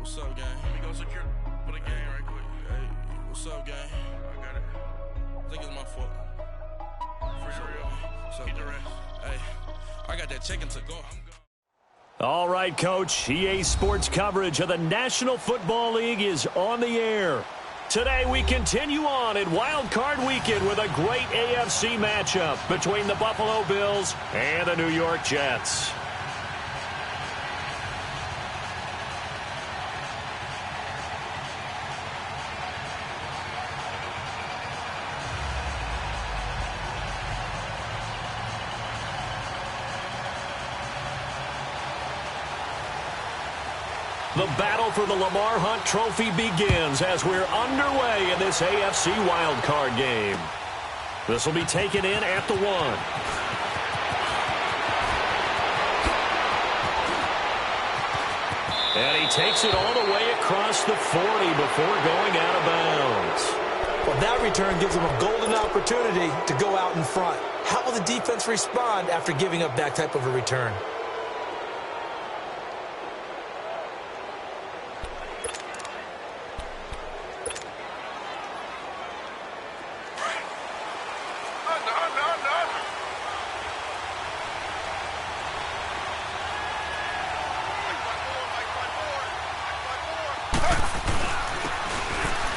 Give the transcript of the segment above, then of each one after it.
What's up, gang? Let me go secure for the game right quick. Hey, what's up, gang? I got it. I think it's my fault. For real. What's up, keep the rest. Hey, I got that chicken to go. All right, Coach. EA Sports coverage of the National Football League is on the air. Today we continue on in Wild Card Weekend with a great AFC matchup between the Buffalo Bills and the New York Jets. The battle for the Lamar Hunt Trophy begins as we're underway in this AFC wildcard game. This will be taken in at the 1. And he takes it all the way across the 40 before going out of bounds. Well, that return gives them a golden opportunity to go out in front. How will the defense respond after giving up that type of a return?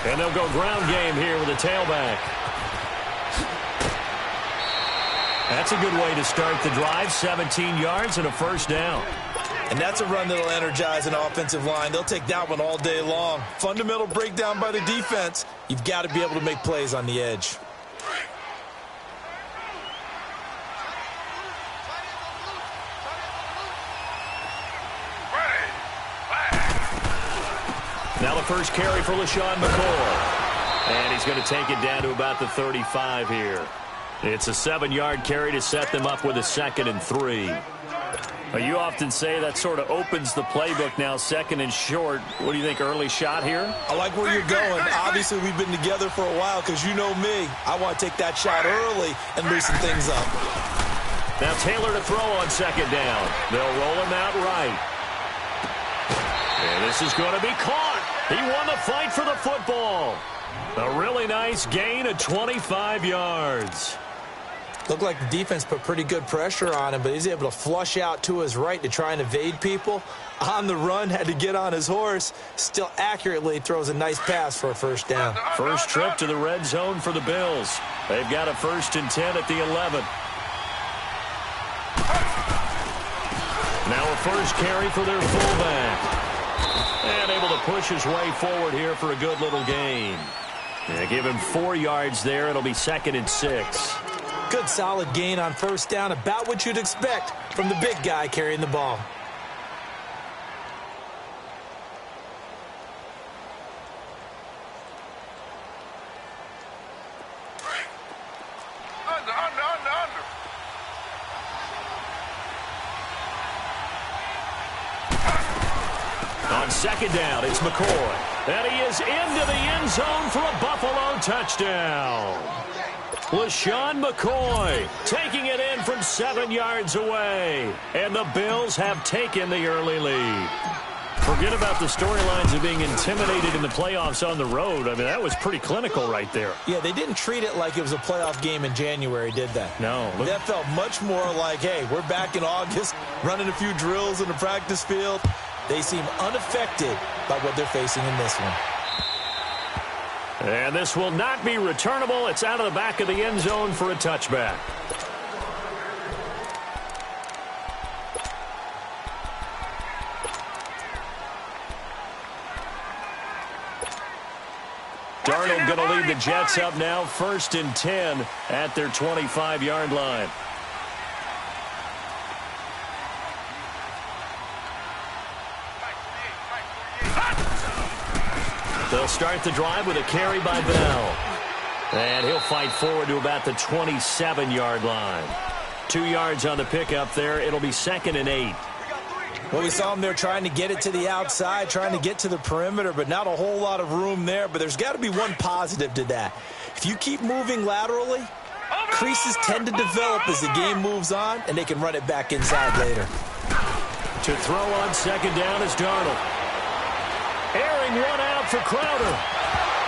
And they'll go ground game here with a tailback. That's a good way to start the drive. 17 yards and a first down. And that's a run that'll energize an offensive line. They'll take that one all day long. Fundamental breakdown by the defense. You've got to be able to make plays on the edge. Now the first carry for LaShawn McCoy. And he's going to take it down to about the 35 here. It's a 7-yard carry to set them up with a 2nd and 3. Well, you often say that sort of opens the playbook now, 2nd and short. What do you think, early shot here? I like where you're going. Obviously, we've been together for a while because you know me. I want to take that shot early and loosen things up. Now Taylor to throw on 2nd down. They'll roll him out right. And this is going to be caught. He won the fight for the football. A really nice gain of 25 yards. Looked like the defense put pretty good pressure on him, but he's able to flush out to his right to try and evade people. On the run, had to get on his horse. Still accurately throws a nice pass for a first down. First trip to the red zone for the Bills. They've got a 1st and 10 at the 11. Now a first carry for their fullback. And able to push his way forward here for a good little gain. Yeah, give him 4 yards there. It'll be 2nd and 6. Good solid gain on first down. About what you'd expect from the big guy carrying the ball. On 2nd down, it's McCoy. And he is into the end zone for a Buffalo touchdown. LaShawn McCoy taking it in from 7 yards away. And the Bills have taken the early lead. Forget about the storylines of being intimidated in the playoffs on the road. I mean, that was pretty clinical right there. Yeah, they didn't treat it like it was a playoff game in January, did they? No. That felt much more like, hey, we're back in August, running a few drills in the practice field. They seem unaffected by what they're facing in this one. And this will not be returnable. It's out of the back of the end zone for a touchback. Darnold going to lead the Jets up now, 1st and 10 at their 25-yard line. They'll start the drive with a carry by Bell. And he'll fight forward to about the 27-yard line. 2 yards on the pickup there. It'll be 2nd and 8. Well, we saw him there trying to get it to the outside, trying to get to the perimeter, but not a whole lot of room there. But there's got to be one positive to that. If you keep moving laterally, creases tend to develop as the game moves on, and they can run it back inside later. To throw on 2nd down is Darnold. and one out for Crowder.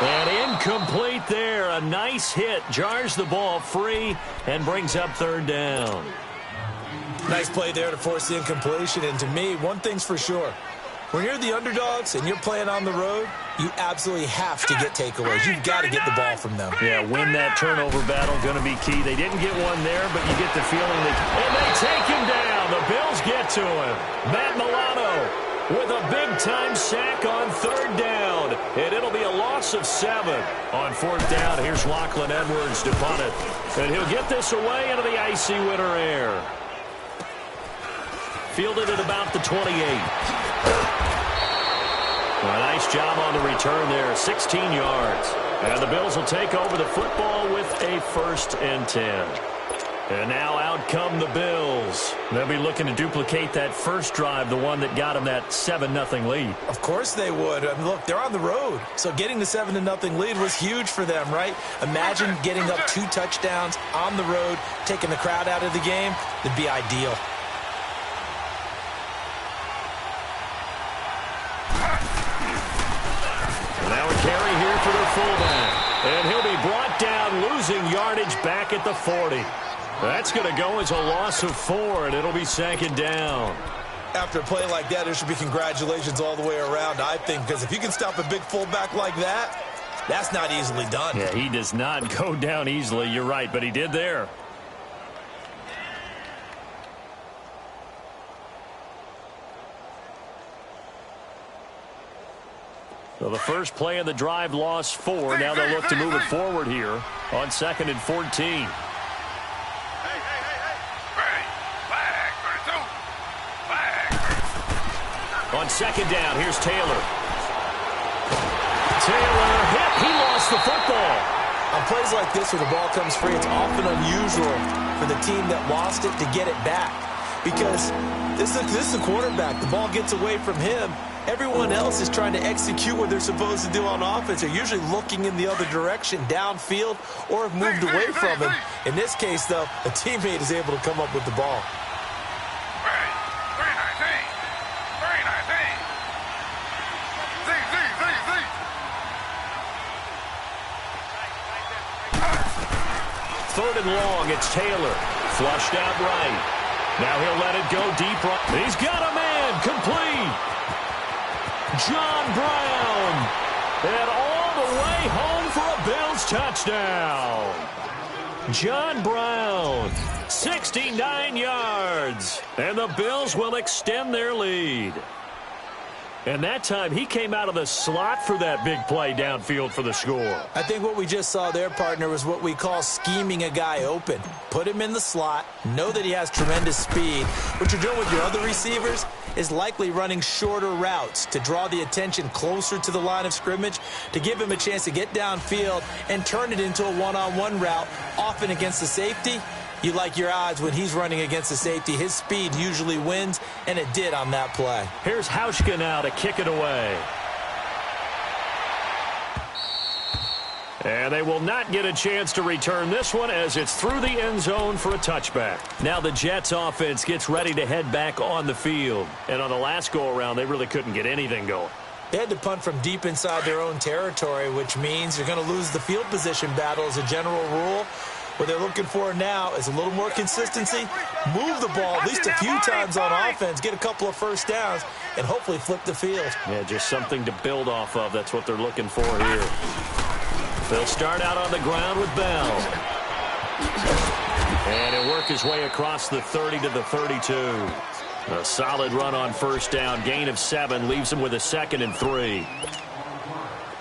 And incomplete there. A nice hit. Jars the ball free and brings up third down. Nice play there to force the incompletion. And to me, one thing's for sure. When you're the underdogs and you're playing on the road, you absolutely have to get takeaways. You've got to get the ball from them. Yeah, win that turnover battle, going to be key. They didn't get one there, but you get the feeling and they take him down. The Bills get to him. Matt Milano with a big-time sack on third down. And it'll be a loss of 7. On fourth down, here's Lachlan Edwards to punt it. And he'll get this away into the icy winter air. Fielded at about the 28. A nice job on the return there, 16 yards. And the Bills will take over the football with a 1st and 10. And now out come the Bills. They'll be looking to duplicate that first drive, the one that got them that 7-0 lead. Of course they would. I mean, look, they're on the road. So getting the 7-0 lead was huge for them, right? Imagine getting up 2 touchdowns on the road, taking the crowd out of the game. It'd be ideal. Now a carry here for their fullback. And he'll be brought down, losing yardage back at the 40. That's going to go as a loss of 4, and it'll be 2nd down. After a play like that, there should be congratulations all the way around, I think, because if you can stop a big fullback like that, that's not easily done. Yeah, he does not go down easily. You're right, but he did there. So the first play of the drive lost 4. Now they'll look to move it forward here on 2nd and 14. On 2nd down, here's Taylor. Taylor hit. He lost the football. On plays like this where the ball comes free, it's often unusual for the team that lost it to get it back. Because this is a quarterback. The ball gets away from him. Everyone else is trying to execute what they're supposed to do on offense. They're usually looking in the other direction, downfield, or have moved away from him. In this case, though, a teammate is able to come up with the ball. Third and long, it's Taylor. Flushed out right. Now he'll let it go deep right. He's got a man. Complete. John Brown. And all the way home for a Bills touchdown. John Brown, 69 yards. And the Bills will extend their lead. And that time, he came out of the slot for that big play downfield for the score. I think what we just saw there, partner, was what we call scheming a guy open. Put him in the slot, know that he has tremendous speed. What you're doing with your other receivers is likely running shorter routes to draw the attention closer to the line of scrimmage, to give him a chance to get downfield and turn it into a one-on-one route, often against the safety. You like your odds when he's running against the safety. His speed usually wins, and it did on that play. Here's Hauschka now to kick it away. And they will not get a chance to return this one as it's through the end zone for a touchback. Now the Jets offense gets ready to head back on the field. And on the last go-around, they really couldn't get anything going. They had to punt from deep inside their own territory, which means you're going to lose the field position battle as a general rule. What they're looking for now is a little more consistency, move the ball at least a few times on offense, get a couple of first downs, and hopefully flip the field. Yeah, just something to build off of. That's what they're looking for here. They'll start out on the ground with Bell. And he'll work his way across the 30 to the 32. A solid run on first down. Gain of 7 leaves him with a 2nd and 3.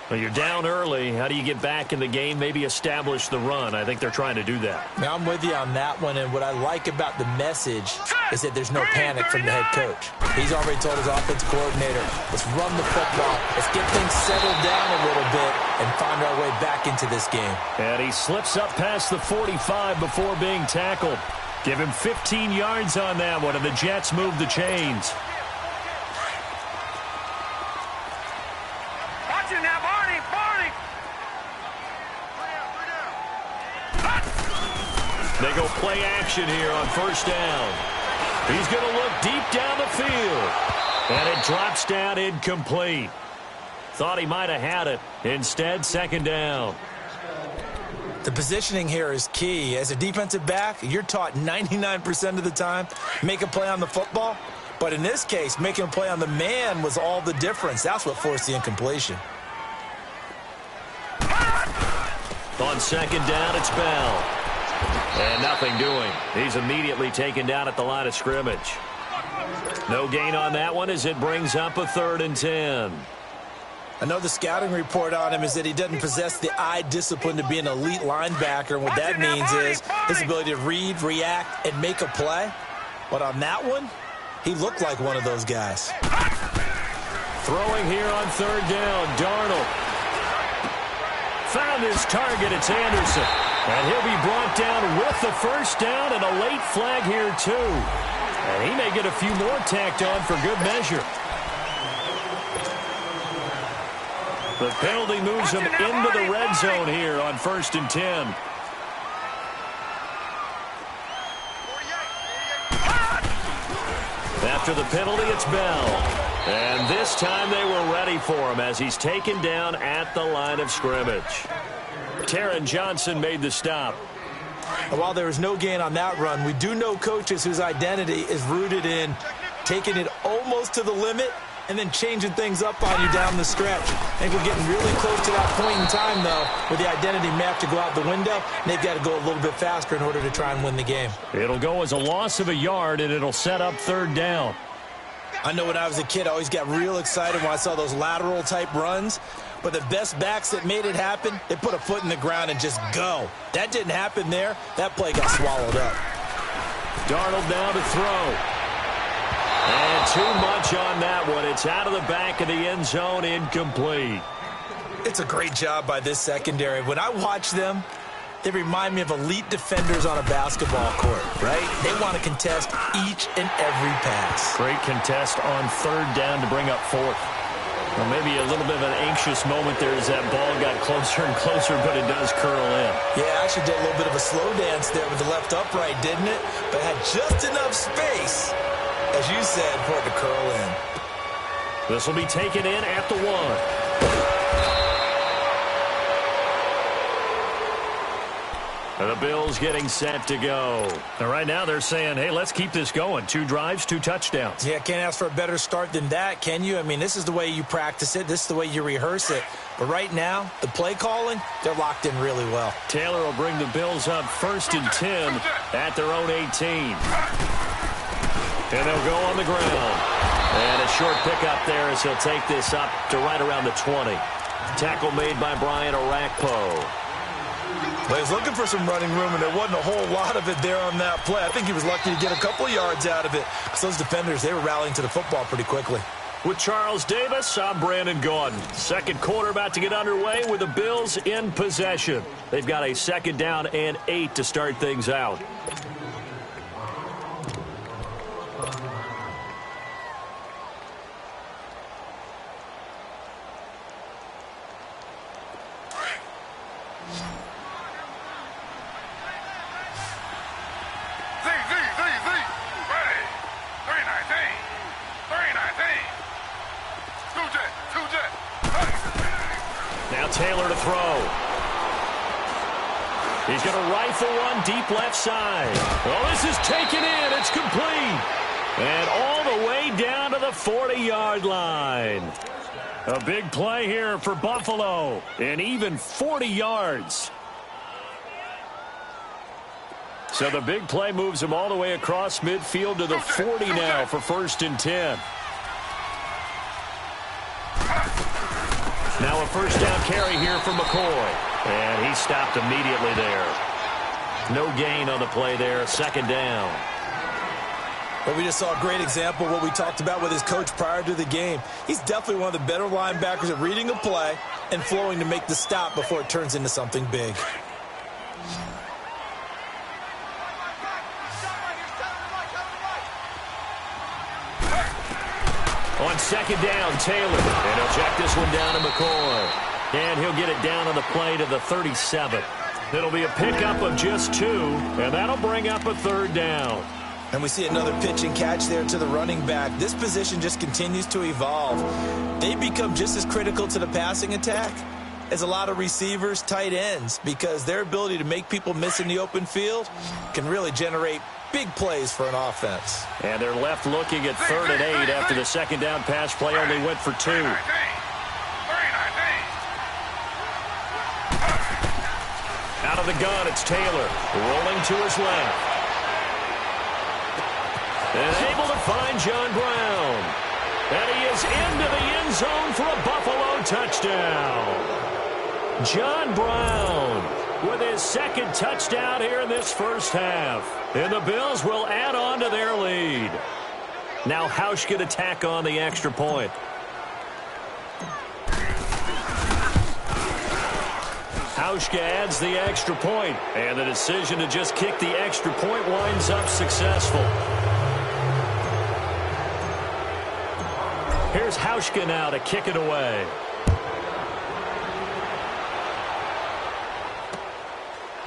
Well, you're down early. How do you get back in the game? Maybe establish the run. I think they're trying to do that. Now, I'm with you on that one, and what I like about the message is that there's no panic from the head coach. He's already told his offensive coordinator, let's run the football. Let's get things settled down a little bit and find our way back into this game. And he slips up past the 45 before being tackled. Give him 15 yards on that one, and the Jets move the chains. They go play action here on first down. He's going to look deep down the field. And it drops down incomplete. Thought he might have had it. Instead, second down. The positioning here is key. As a defensive back, you're taught 99% of the time, make a play on the football. But in this case, making a play on the man was all the difference. That's what forced the incompletion. On second down, it's Bell. And nothing doing. He's immediately taken down at the line of scrimmage. No gain on that one as it brings up a 3rd and 10. I know the scouting report on him is that he doesn't possess the eye discipline to be an elite linebacker. And what that means is his ability to read, react, and make a play. But on that one, he looked like one of those guys. Throwing here on 3rd down, Darnold. Found his target, it's Anderson. And he'll be brought down with the first down and a late flag here too. And he may get a few more tacked on for good measure. The penalty moves him into the red zone here on 1st and 10. After the penalty, it's Bell. And this time they were ready for him as he's taken down at the line of scrimmage. Taron Johnson made the stop. And while there was no gain on that run, we do know coaches whose identity is rooted in taking it almost to the limit and then changing things up on you down the stretch. I think we're getting really close to that point in time, though, where the identity may have to go out the window, and they've got to go a little bit faster in order to try and win the game. It'll go as a loss of a yard, and it'll set up 3rd down. I know when I was a kid, I always got real excited when I saw those lateral-type runs. But the best backs that made it happen, they put a foot in the ground and just go. That didn't happen there. That play got swallowed up. Darnold now to throw. And too much on that one. It's out of the back of the end zone, incomplete. It's a great job by this secondary. When I watch them, they remind me of elite defenders on a basketball court, right? They want to contest each and every pass. Great contest on 3rd down to bring up 4th. Well, maybe a little bit of an anxious moment there as that ball got closer and closer, but it does curl in. Yeah, actually did a little bit of a slow dance there with the left upright, didn't it? But had just enough space, as you said, for it to curl in. This will be taken in at the 1. And the Bills getting set to go. And right now they're saying, hey, let's keep this going. 2 drives, 2 touchdowns. Yeah, can't ask for a better start than that, can you? I mean, this is the way you practice it. This is the way you rehearse it. But right now, the play calling, they're locked in really well. Taylor will bring the Bills up 1st and 10 at their own 18. And they'll go on the ground. And a short pickup there as he'll take this up to right around the 20. Tackle made by Brian Orakpo. Well, he was looking for some running room, and there wasn't a whole lot of it there on that play. I think he was lucky to get a couple of yards out of it. So those defenders, they were rallying to the football pretty quickly. With Charles Davis, I'm Brandon Gaudin. Second quarter about to get underway with the Bills in possession. They've got a 2nd down and 8 to start things out. Taylor to throw. He's going to rifle one deep left side. Oh, this is taken in. It's complete. And all the way down to the 40-yard line. A big play here for Buffalo. And even 40 yards. So the big play moves him all the way across midfield to the 40 now for 1st and 10. Now a 1st down carry here for McCoy. And he stopped immediately there. No gain on the play there. 2nd down. But we just saw a great example of what we talked about with his coach prior to the game. He's definitely one of the better linebackers at reading a play and flowing to make the stop before it turns into something big. On 2nd down, Taylor. And he'll check this one down to McCoy. And he'll get it down on the play to the 37. It'll be a pickup of just 2, and that'll bring up a 3rd down. And we see another pitch and catch there to the running back. This position just continues to evolve. They become just as critical to the passing attack as a lot of receivers, tight ends, because their ability to make people miss in the open field can really generate big plays for an offense. And they're left looking at 3rd and 8 after the second down pass play only went for 2. Out of the gun, it's Taylor, rolling to his left. And able to find John Brown. And he is into the end zone for a Buffalo touchdown. John Brown with his second touchdown here in this first half. And the Bills will add on to their lead. Now Hauschka to tack on the extra point. Hauschka adds the extra point, and the decision to just kick the extra point winds up successful. Here's Hauschka now to kick it away.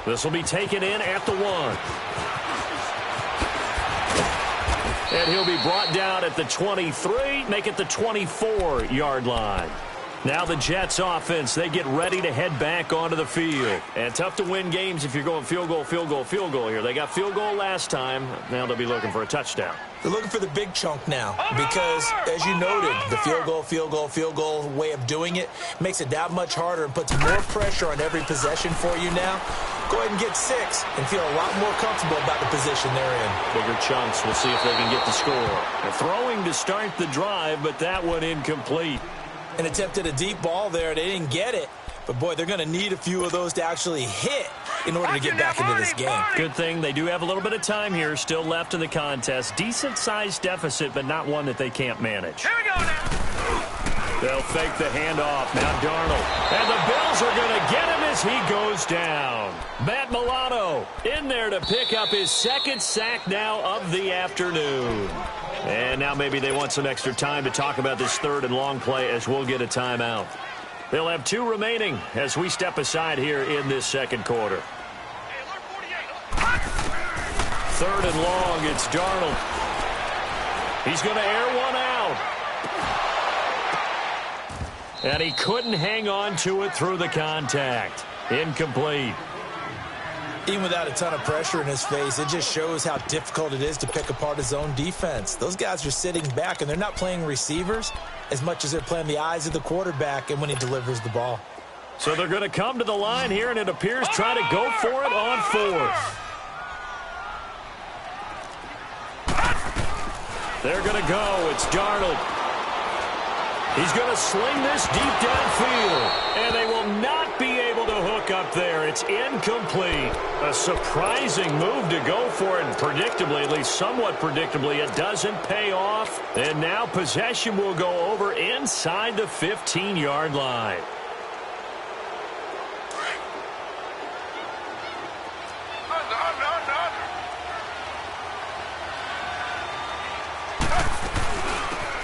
This will be taken in at the 1. And he'll be brought down at the 23, make it the 24-yard line. Now the Jets offense, they get ready to head back onto the field. And tough to win games if you're going field goal, field goal, field goal here. They got field goal last time. Now they'll be looking for a touchdown. They're looking for the big chunk now because, as you noted, the field goal way of doing it makes it that much harder and puts more pressure on every possession for you now. Go ahead and get 6 and feel a lot more comfortable about the position they're in. Bigger chunks. We'll see if they can get the score. They're throwing to start the drive, but that one incomplete. An attempt at a deep ball there. They didn't get it. But, boy, they're going to need a few of those to actually hit in order to get back into this game. Good thing they do have a little bit of time here still left in the contest. Decent-sized deficit, but not one that they can't manage. Here we go now. They'll fake the handoff. Now Darnold. And the Bills are going to get him as he goes down. Matt Milano in there to pick up his second sack now of the afternoon. And now maybe they want some extra time to talk about this 3rd and long play as we'll get a timeout. They'll have 2 remaining as we step aside here in this second quarter. 3rd and long, it's Darnold. He's going to air one out. And he couldn't hang on to it through the contact. Incomplete. Even without a ton of pressure in his face, it just shows how difficult it is to pick apart his own defense. Those guys are sitting back, and they're not playing receivers as much as they're playing the eyes of the quarterback and when he delivers the ball. So they're going to come to the line here, and it appears try to go for it on 4th. They're going to go. It's Darnold. He's going to sling this deep downfield, and they will not be able to hook up there. It's incomplete. A surprising move to go for it, and predictably, at least somewhat predictably, it doesn't pay off. And now possession will go over inside the 15-yard line.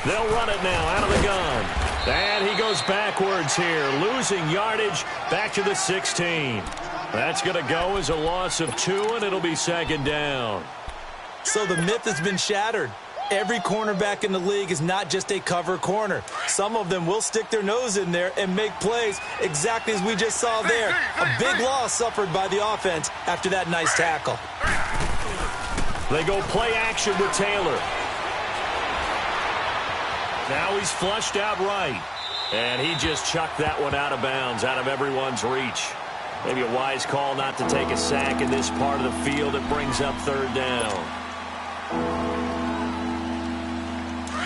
They'll run it now out of the gun. And he goes backwards here, losing yardage back to the 16. That's going to go as a loss of 2, and it'll be 2nd down. So the myth has been shattered. Every cornerback in the league is not just a cover corner. Some of them will stick their nose in there and make plays exactly as we just saw there. A big loss suffered by the offense after that nice tackle. They go play action with Taylor. Now he's flushed out right. And he just chucked that one out of bounds, out of everyone's reach. Maybe a wise call not to take a sack in this part of the field. It brings up 3rd down.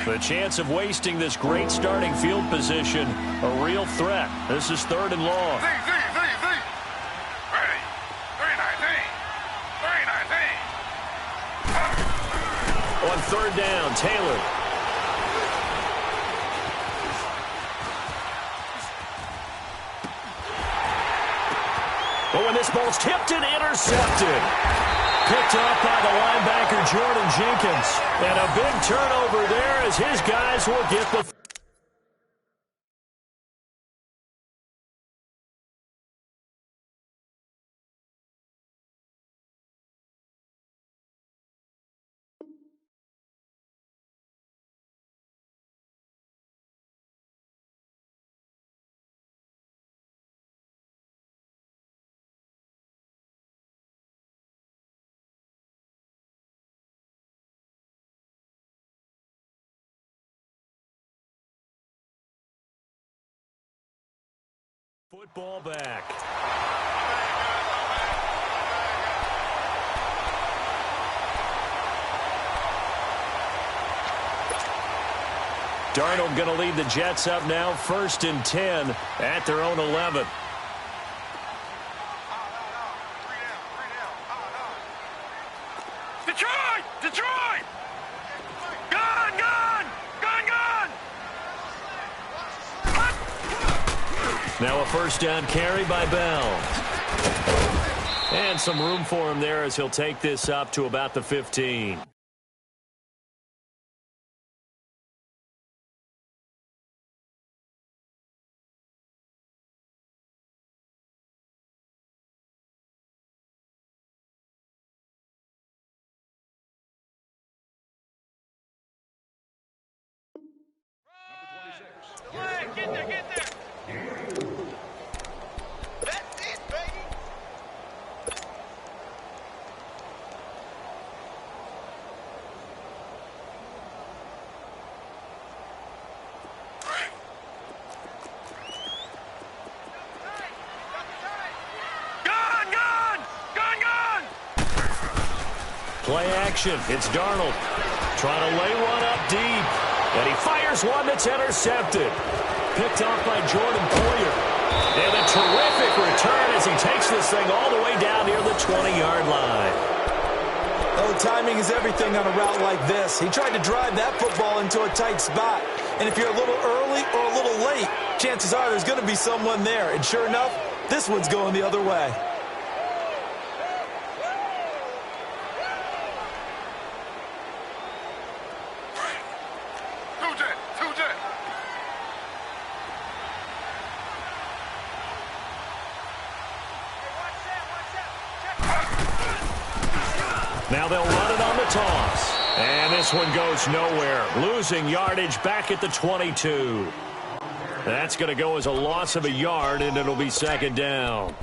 The chance of wasting this great starting field position, a real threat. This is 3rd and long. On 3rd down, Taylor. But when this ball's tipped and intercepted. Picked up by the linebacker, Jordan Jenkins. And a big turnover there as his guys will get the Football back. Darnold going to lead the Jets up now, 1st and 10 at their own 11. Detroit! Detroit! Gun! Gun! Gun! Gun! Now a 1st down carry by Bell. And some room for him there as he'll take this up to about the 15. Get there, get there. That's it, baby. Gun, gun, gun, gun. Play action. It's Darnold. Trying to lay one up deep. And he fires one that's intercepted. Picked off by Jordan Poyer. And a terrific return as he takes this thing all the way down near the 20-yard line. Oh, timing is everything on a route like this. He tried to drive that football into a tight spot. And if you're a little early or a little late, chances are there's going to be someone there. And sure enough, this one's going the other way. Now they'll run it on the toss. And this one goes nowhere. Losing yardage back at the 22. That's going to go as a loss of a yard, and it'll be 2nd down.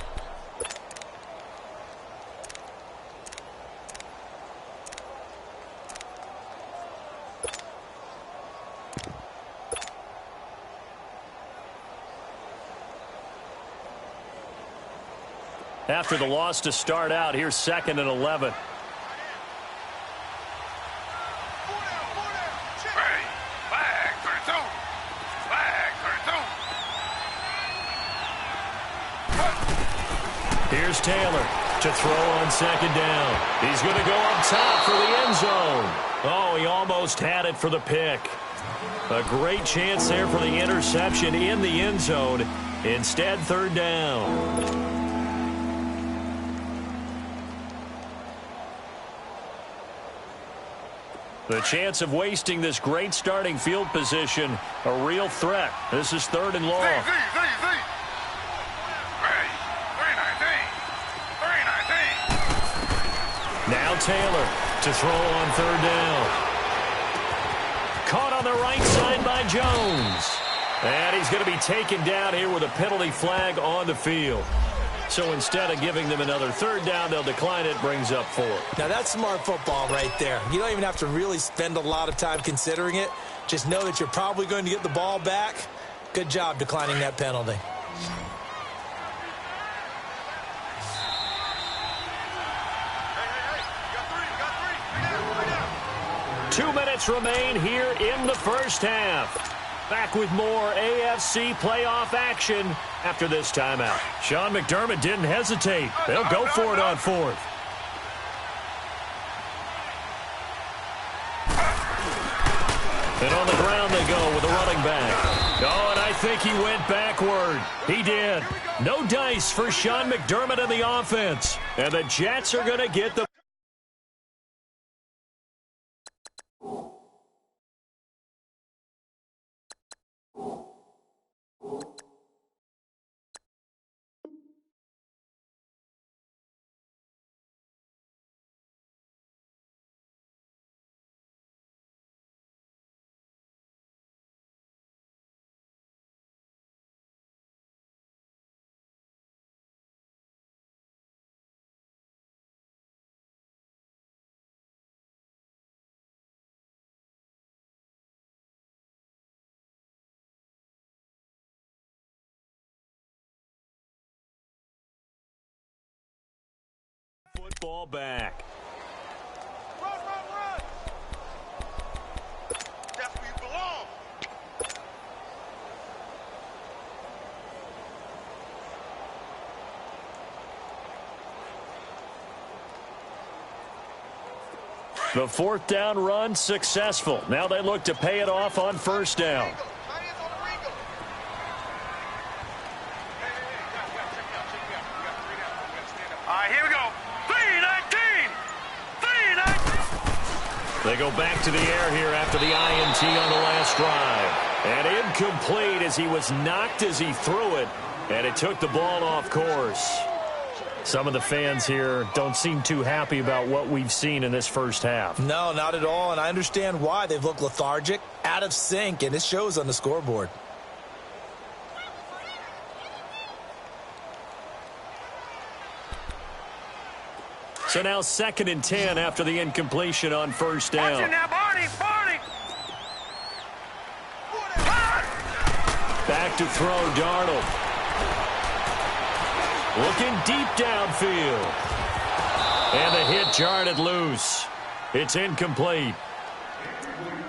After the loss to start out, here's 2nd and 11. Here's Taylor to throw on 2nd down. He's going to go up top for the end zone. Oh, he almost had it for the pick. A great chance there for the interception in the end zone. Instead, 3rd down. The chance of wasting this great starting field position, a real threat. This is 3rd and long. Now Taylor to throw on 3rd down. Caught on the right side by Jones. And he's going to be taken down here with a penalty flag on the field. So instead of giving them another 3rd down, they'll decline it, brings up 4. Now that's smart football right there. You don't even have to really spend a lot of time considering it. Just know that you're probably going to get the ball back. Good job declining that penalty. Hey, 2 minutes remain here in the 1st half. Back with more AFC playoff action after this timeout. Sean McDermott didn't hesitate. They'll go for it on 4th. And on the ground they go with a running back. Oh, and I think he went backward. He did. No dice for Sean McDermott and the offense. And the Jets are going to get the ball back. Run, run, run. That's where you belong. The fourth down run successful. Now they look to pay it off on first down. All right, here we go. 3-19. 3-19. They go back to the air here after the INT on the last drive. And incomplete as he was knocked as he threw it. And it took the ball off course. Some of the fans here don't seem too happy about what we've seen in this first half. No, not at all, and I understand why. They've looked lethargic, out of sync, and it shows on the scoreboard. So now 2nd and 10 after the incompletion on first down. Now, Barney, Barney. Back to throw, Darnold. Looking deep downfield. And the hit jarred it loose. It's incomplete.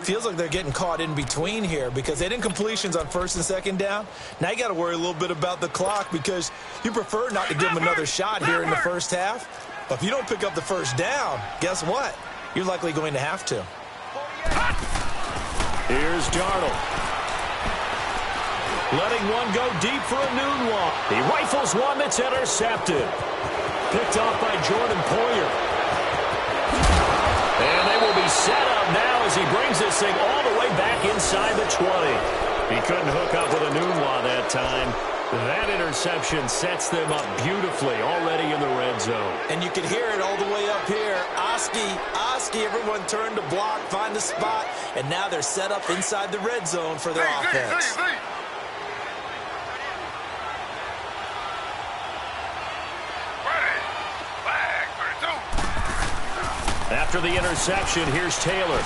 Feels like they're getting caught in between here because they didn't incompletions on 1st and 2nd down. Now you got to worry a little bit about the clock because you prefer not to give them another shot here in the first half. But if you don't pick up the first down, guess what? You're likely going to have to. Here's Darnold. Letting one go deep for a noon walk. He rifles one that's intercepted. Picked off by Jordan Poyer. And they will be set up now as he brings this thing all the way back inside the 20. He couldn't hook up with a Nunwa that time. That interception sets them up beautifully already in the red zone. And you can hear it all the way up here. Oski, everyone turned to block, find the spot, and now they're set up inside the red zone for their offense. After the interception, here's Taylor.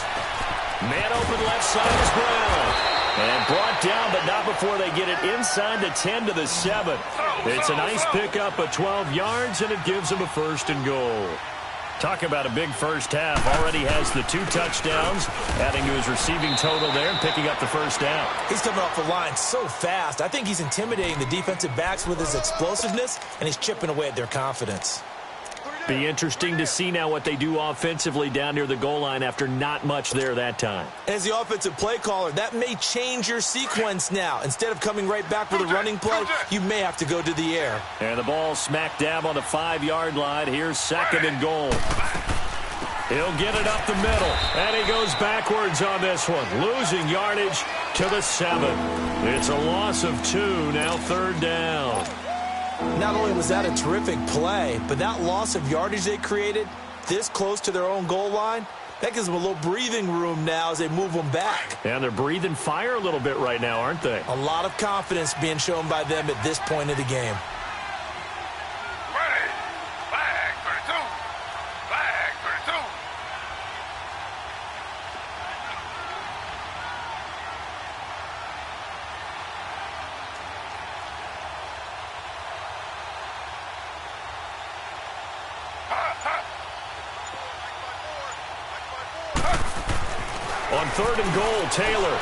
Man open left side is Brown. And brought down, but not before they get it inside the 10 to the 7. It's a nice pickup of 12 yards, and it gives them a 1st and goal. Talk about a big first half. Already has the 2 touchdowns, adding to his receiving total there and picking up the 1st down. He's coming off the line so fast. I think he's intimidating the defensive backs with his explosiveness, and he's chipping away at their confidence. Be interesting to see now what they do offensively down near the goal line after not much there that time. As the offensive play caller, that may change your sequence now. Instead of coming right back with a running play, you may have to go to the air. And the ball smack dab on the 5-yard line. Here's 2nd and goal. He'll get it up the middle, and he goes backwards on this one, losing yardage to the 7. It's a loss of 2, now 3rd down. Not only was that a terrific play, but that loss of yardage they created this close to their own goal line, that gives them a little breathing room now as they move them back. And they're breathing fire a little bit right now, aren't they? A lot of confidence being shown by them at this point of the game. Ready. Flag 32. Flag 32. On 3rd and goal, Taylor.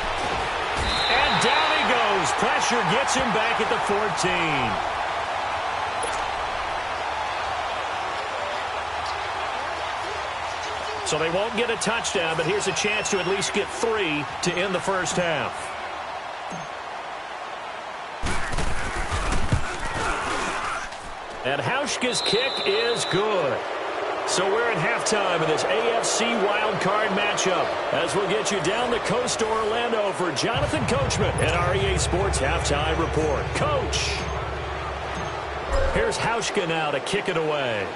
And down he goes. Pressure gets him back at the 14. So they won't get a touchdown, but here's a chance to at least get 3 to end the first half. And Hauschka's kick is good. So we're at halftime of this AFC wildcard matchup as we'll get you down the coast to Orlando for Jonathan Coachman and our EA Sports Halftime Report. Coach! Here's Hauschka now to kick it away.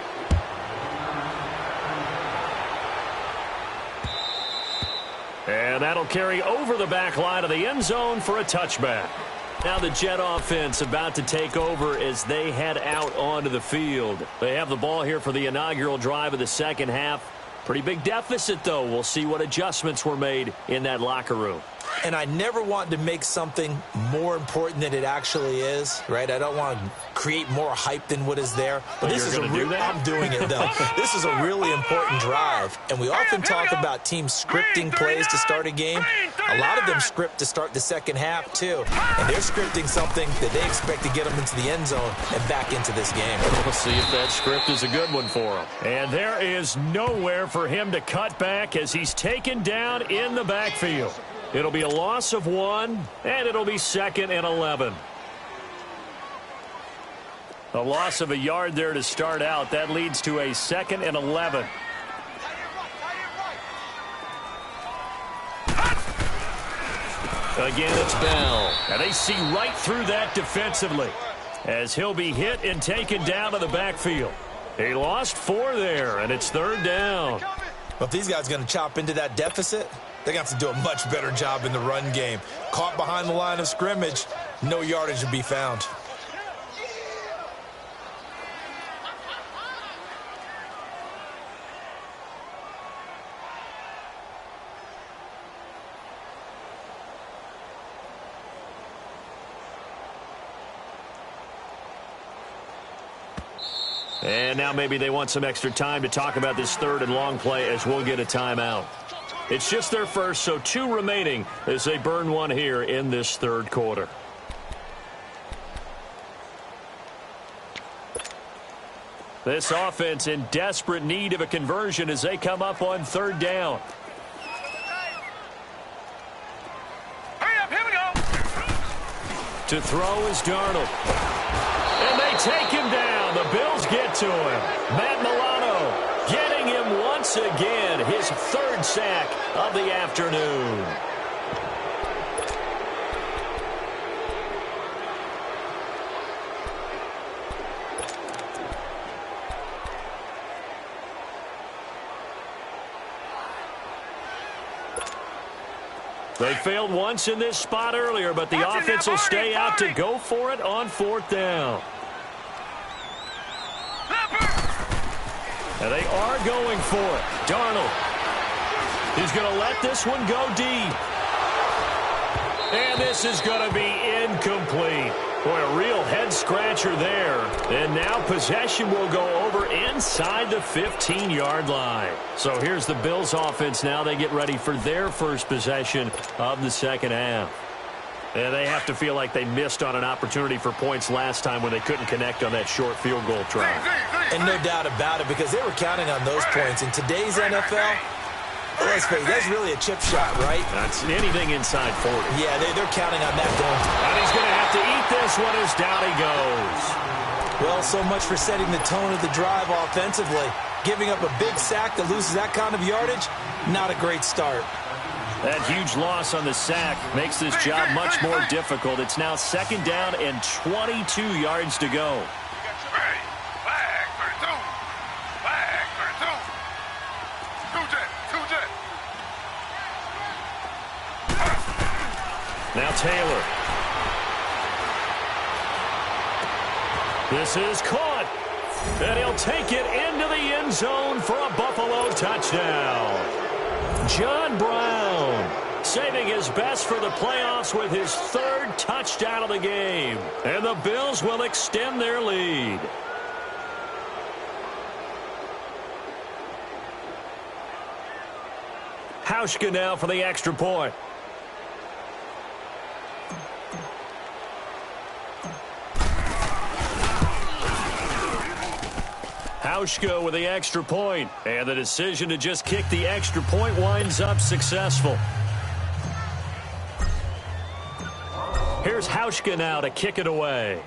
And that'll carry over the back line of the end zone for a touchback. Now the Jet offense about to take over as they head out onto the field. They have the ball here for the inaugural drive of the second half. Pretty big deficit, though. We'll see what adjustments were made in that locker room. And I never want to make something more important than it actually is, right? I don't want to create more hype than what is there. But this is I'm doing it, though. This is a really important drive. And we often talk about teams scripting plays to start a game. A lot of them script to start the second half, too. And they're scripting something that they expect to get them into the end zone and back into this game. We'll see if that script is a good one for him. And there is nowhere for him to cut back as he's taken down in the backfield. It'll be a loss of 1, and it'll be 2nd and 11. A loss of a yard there to start out. That leads to a 2nd and 11. Again, it's Bell. And they see right through that defensively as he'll be hit and taken down to the backfield. He lost 4 there, and it's 3rd down. Well, if these guys are going to chop into that deficit, they're going to have to do a much better job in the run game. Caught behind the line of scrimmage, no yardage to be found. And now maybe they want some extra time to talk about this 3rd and long play as we'll get a timeout. It's just their first, so 2 remaining as they burn 1 here in this 3rd quarter. This offense in desperate need of a conversion as they come up on 3rd down. Hurry up, here we go. To throw is Darnold. And they take him down. The Bills get to him. Matt Milano getting him once again, his 3rd sack of the afternoon. They failed once in this spot earlier, but the offense will stay out to go for it on 4th down. And they are going for it. Darnold. He's going to let this one go deep. And this is going to be incomplete. Boy, a real head-scratcher there. And now possession will go over inside the 15-yard line. So here's the Bills offense now. They get ready for their first possession of the second half. And they have to feel like they missed on an opportunity for points last time when they couldn't connect on that short field goal try. And no doubt about it, because they were counting on those points. In today's NFL, let's face it, that's really a chip shot, right? That's anything inside 40. Yeah, they're counting on that going. And he's going to have to eat this one as down he goes. Well, so much for setting the tone of the drive offensively. Giving up a big sack that loses that kind of yardage, not a great start. That huge loss on the sack makes this job much more difficult. It's now 2nd down and 22 yards to go. Now Taylor. This is caught. And he'll take it into the end zone for a Buffalo touchdown. John Brown saving his best for the playoffs with his 3rd touchdown of the game. And the Bills will extend their lead. Hauschka now for the extra point. Hauschka with the extra point, and the decision to just kick the extra point winds up successful. Here's Hauschka now to kick it away.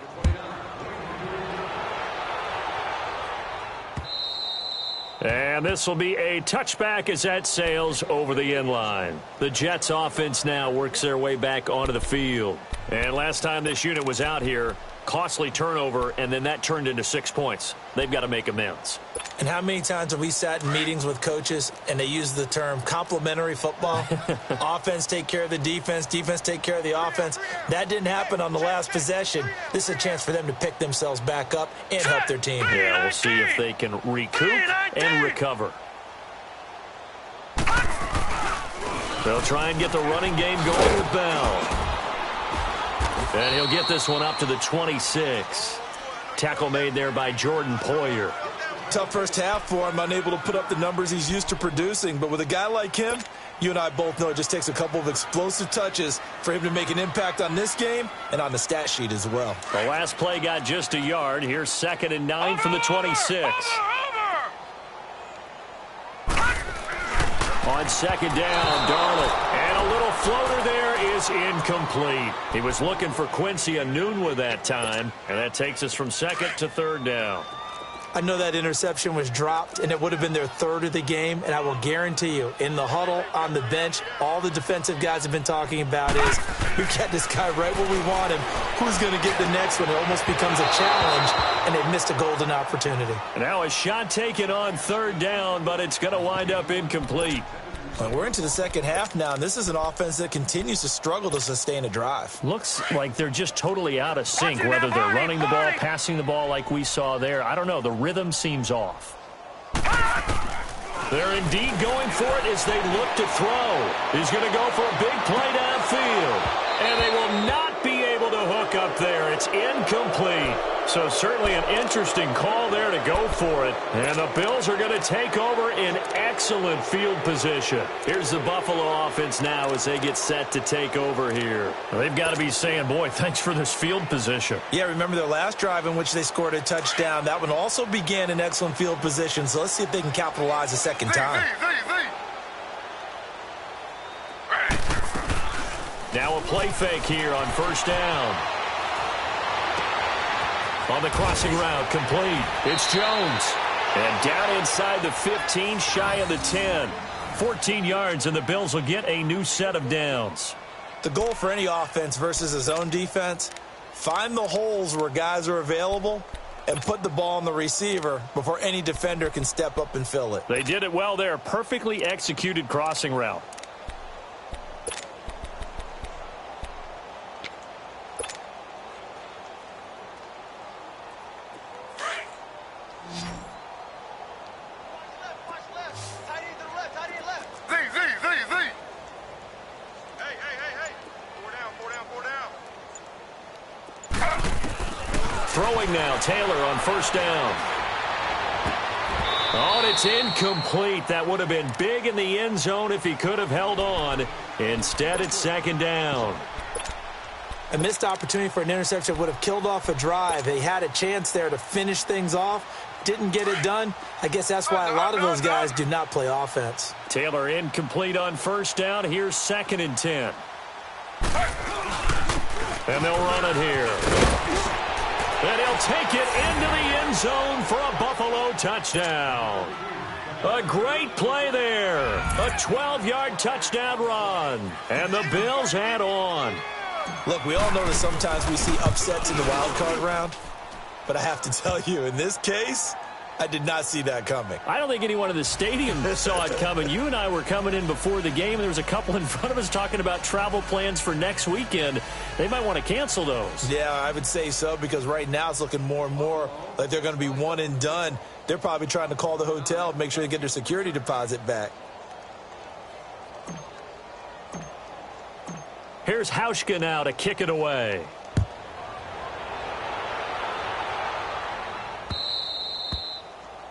And this will be a touchback as that sails over the end line. The Jets offense now works their way back onto the field. And last time this unit was out here, costly turnover, and then that turned into 6 points. They've got to make amends. And how many times have we sat in meetings with coaches and they use the term complementary football? Offense take care of the defense, defense take care of the offense. That didn't happen on the last possession. This is a chance for them to pick themselves back up and help their team. Yeah, we'll see if they can recoup and recover. They'll try and get the running game going with Bell. And he'll get this one up to the 26. Tackle made there by Jordan Poyer. Tough first half for him, unable to put up the numbers he's used to producing. But with a guy like him, you and I both know it just takes a couple of explosive touches for him to make an impact on this game and on the stat sheet as well. The last play got just a yard. Here's 2nd and 9 from the 26. On 2nd down, Darnold. And a little floater there is incomplete. He was looking for Quincy Enunwa that time, and that takes us from 2nd to 3rd down. I know that interception was dropped, and it would have been their 3rd of the game, and I will guarantee you, in the huddle, on the bench, all the defensive guys have been talking about is, we've got this guy right where we want him. Who's going to get the next one? It almost becomes a challenge, and they've missed a golden opportunity. And now a shot taken on 3rd down, but it's going to wind up incomplete. Well, we're into the second half now, and this is an offense that continues to struggle to sustain a drive. Looks like they're just totally out of sync, whether they're running the ball, passing the ball like we saw there. I don't know. The rhythm seems off. They're indeed going for it as they look to throw. He's going to go for a big play downfield. And they will not be able to hook up there. It's incomplete. So certainly an interesting call there to go for it. And the Bills are going to take over in excellent field position. Here's the Buffalo offense now as they get set to take over here. Well, they've got to be saying, boy, thanks for this field position. Yeah, remember their last drive in which they scored a touchdown. That one also began in excellent field position. So let's see if they can capitalize a second time. Now a play fake here on 1st down. On the crossing route, complete. It's Jones. And down inside the 15, shy of the 10. 14 yards, and the Bills will get a new set of downs. The goal for any offense versus a zone defense, find the holes where guys are available and put the ball on the receiver before any defender can step up and fill it. They did it well there. Perfectly executed crossing route. Throwing now, Taylor on 1st down. Oh, and it's incomplete. That would have been big in the end zone if he could have held on. Instead, it's 2nd down. A missed opportunity for an interception would have killed off a drive. They had a chance there to finish things off. Didn't get it done. I guess that's why a lot of those guys do not play offense. Taylor incomplete on 1st down. Here's 2nd and 10. And they'll run it here. And he'll take it into the end zone for a Buffalo touchdown. A great play there. A 12-yard touchdown run. And the Bills head on. Look, we all know that sometimes we see upsets in the wild card round. But I have to tell you, in this case, I did not see that coming. I don't think anyone in the stadium saw it coming. You and I were coming in before the game, and there was a couple in front of us talking about travel plans for next weekend. They might want to cancel those. Yeah, I would say so, because right now it's looking more and more like they're going to be one and done. They're probably trying to call the hotel and make sure they get their security deposit back. Here's Hauschka now to kick it away.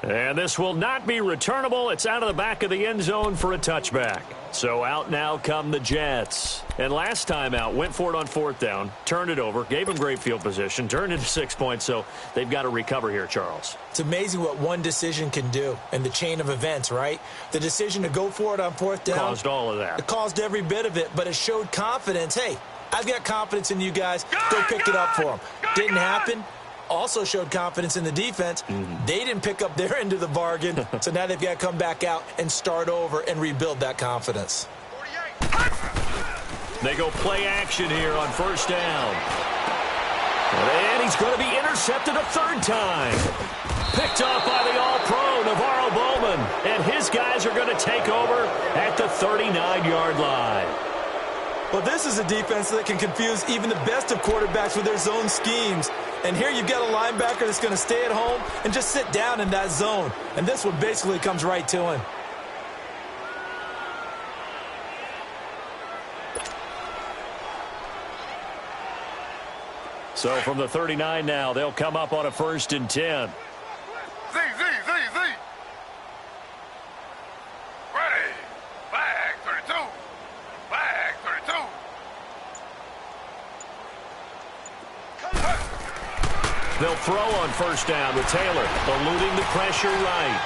And this will not be returnable. It's out of the back of the end zone for a touchback. So out now come the Jets. And last time out, went for it on 4th down, turned it over, gave them great field position, turned into 6 points. So they've got to recover here, Charles. It's amazing what one decision can do in the chain of events, right? The decision to go for it on 4th down caused all of that. It caused every bit of it, but it showed confidence. Hey, I've got confidence in you guys. Go pick it up for them. Didn't happen. Also showed confidence in the defense. They didn't pick up their end of the bargain, so now they've got to come back out and start over and rebuild that confidence. They go play action here on 1st down. And he's going to be intercepted a 3rd time. Picked off by the All-Pro, Navarro Bowman. And his guys are going to take over at the 39-yard line. Well, this is a defense that can confuse even the best of quarterbacks with their zone schemes. And here you've got a linebacker that's going to stay at home and just sit down in that zone. And this one basically comes right to him. So from the 39 now, they'll come up on a 1st and 10. Z. Ready. Flag 32. Flag 32. They'll throw on 1st down with Taylor, eluding the pressure right.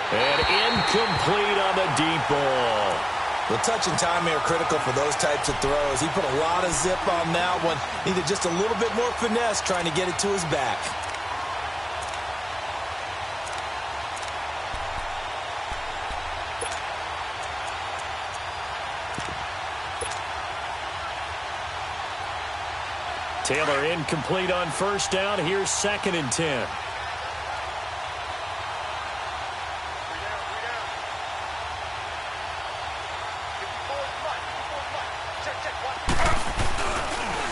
And incomplete on the deep ball. The touch and timing are critical for those types of throws. He put a lot of zip on that one. Needed just a little bit more finesse trying to get it to his back. Taylor incomplete on 1st down. Here's 2nd and 10.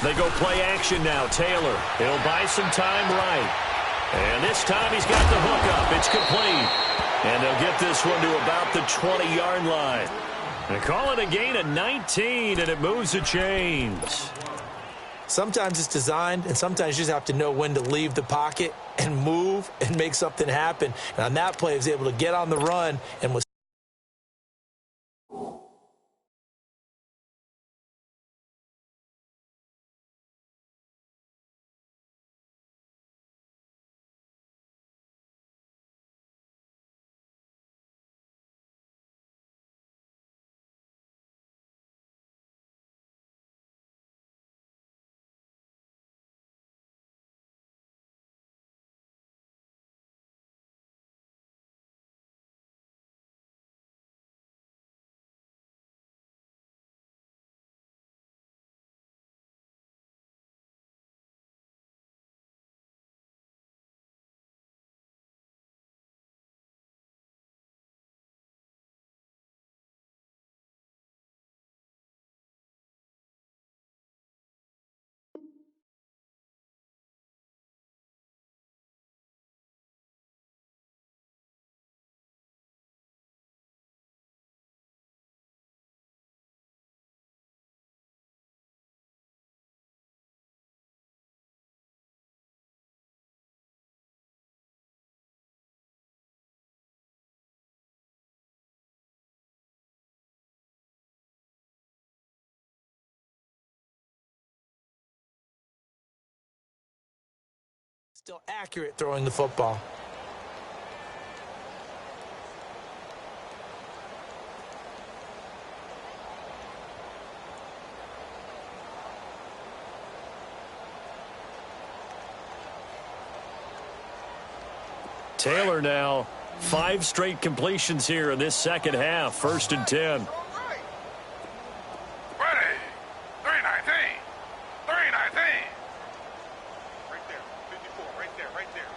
They go play action now. Taylor, he'll buy some time right. And this time he's got the hook up. It's complete. And they'll get this one to about the 20-yard line. And call it a gain of 19, and it moves the chains. Sometimes it's designed, and sometimes you just have to know when to leave the pocket and move and make something happen. And on that play, he was able to get on the run and was still accurate throwing the football. Taylor now, 5 straight completions here in this second half. 1st and 10. Ready. 319. 319. Right there. 54. Right there.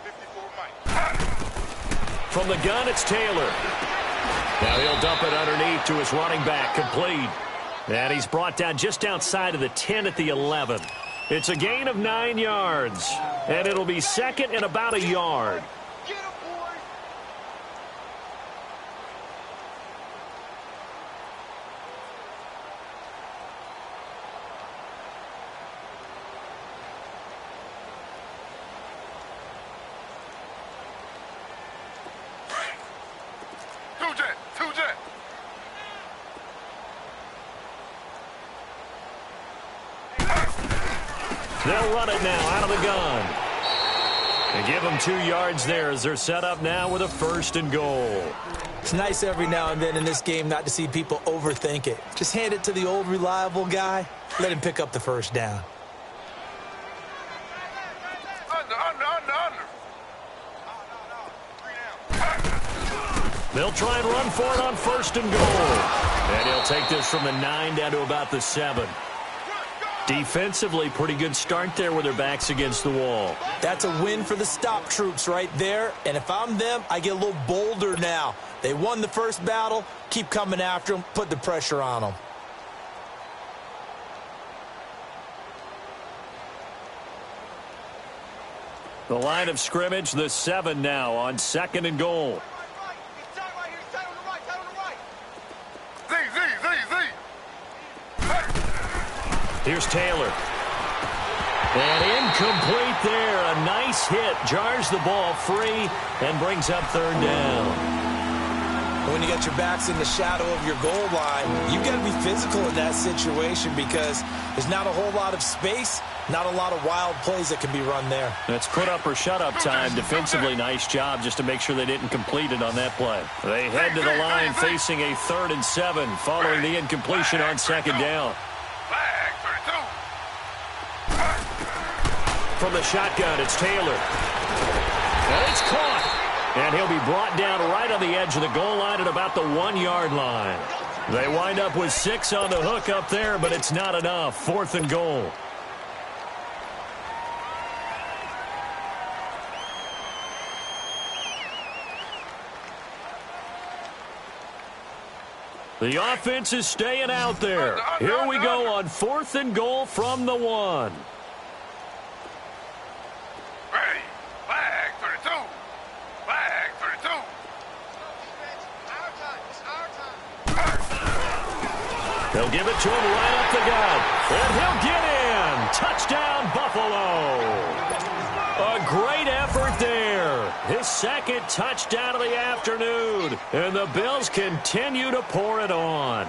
54 Mike. From the gun, it's Taylor. Now he'll dump it underneath to his running back, complete. And he's brought down just outside of the 10 at the 11. It's a gain of 9 yards. And it'll be 2nd and about a yard. Two jet. They'll run it now out of the gun. And give them 2 yards there as they're set up now with a 1st and goal. It's nice every now and then in this game not to see people overthink it. Just hand it to the old reliable guy. Let him pick up the 1st down. Under. They'll try and run for it on 1st and goal. And he'll take this from the 9 down to about the 7. Defensively, pretty good start there with their backs against the wall. That's a win for the stop troops right there. And if I'm them, I get a little bolder now. They won the first battle. Keep coming after them. Put the pressure on them. The line of scrimmage, the 7 now on 2nd and goal. Z. Here's Taylor. And incomplete there. A nice hit. Jars the ball free and brings up third down. When you got your backs in the shadow of your goal line, you've got to be physical in that situation because there's not a whole lot of space, not a lot of wild plays that can be run there. That's put up or shut up time. Defensively, nice job just to make sure they didn't complete it on that play. They head to the line facing a 3rd and 7 following the incompletion on second down. From the shotgun, it's Taylor. And it's caught. And he'll be brought down right on the edge of the goal line at about the 1-yard line. They wind up with 6 on the hook up there, but it's not enough. 4th and goal. The offense is staying out there. Here we go on 4th and goal from the 1. They'll give it to him right up the gut. And he'll get in. Touchdown, Buffalo. A great effort there. His 2nd touchdown of the afternoon. And the Bills continue to pour it on.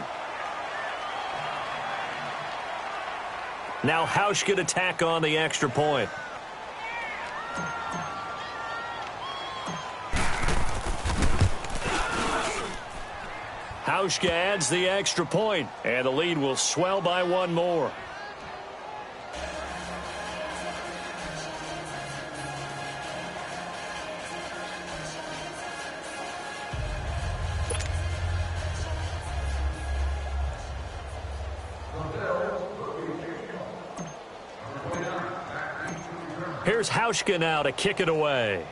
Now Hausch could attack on the extra point. Hauschka adds the extra point, and the lead will swell by 1 more. Here's Hauschka now to kick it away.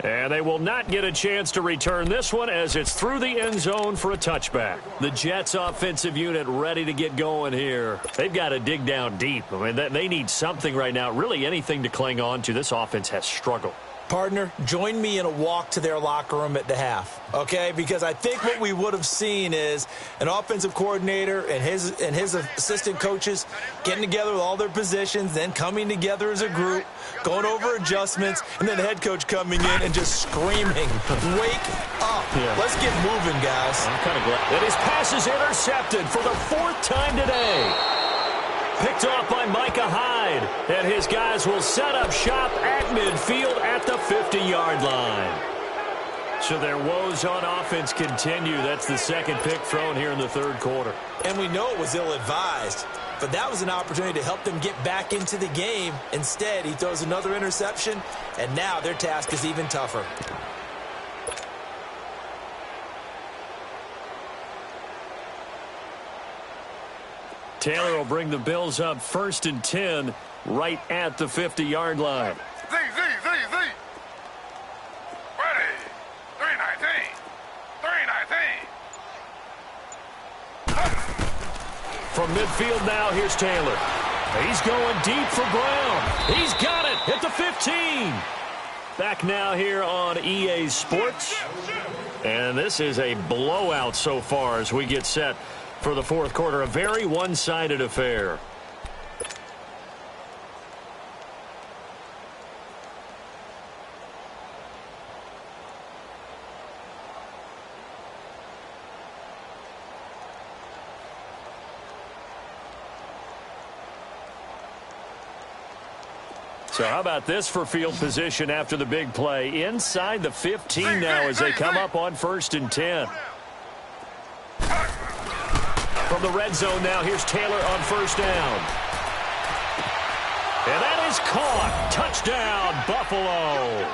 And they will not get a chance to return this one as it's through the end zone for a touchback. The Jets offensive unit ready to get going here. They've got to dig down deep. I mean, they need something right now, really anything to cling on to. This offense has struggled. Partner, join me in a walk to their locker room at the half, okay? Because I think what we would have seen is an offensive coordinator and his assistant coaches getting together with all their positions, then coming together as a group, going over adjustments, and then the head coach coming in and just screaming, wake up. Yeah. Let's get moving, guys. I'm kind of glad that his pass is intercepted for the 4th time today. Picked off by Micah Hyde, and his guys will set up shop at midfield at the 50-yard line. So their woes on offense continue. That's the 2nd pick thrown here in the 3rd quarter. And we know it was ill-advised, but that was an opportunity to help them get back into the game. Instead, he throws another interception, and now their task is even tougher. Taylor will bring the Bills up 1st and 10 right at the 50-yard line. Z. Ready. 319. 319. From midfield now, here's Taylor. He's going deep for Brown. He's got it at the 15. Back now here on EA Sports. And this is a blowout so far as we get set for the 4th quarter. A very one-sided affair. So how about this for field position after the big play? Inside the 15 now as they come up on 1st and 10. From the red zone now, here's Taylor on 1st down. And that is caught. Touchdown, Buffalo.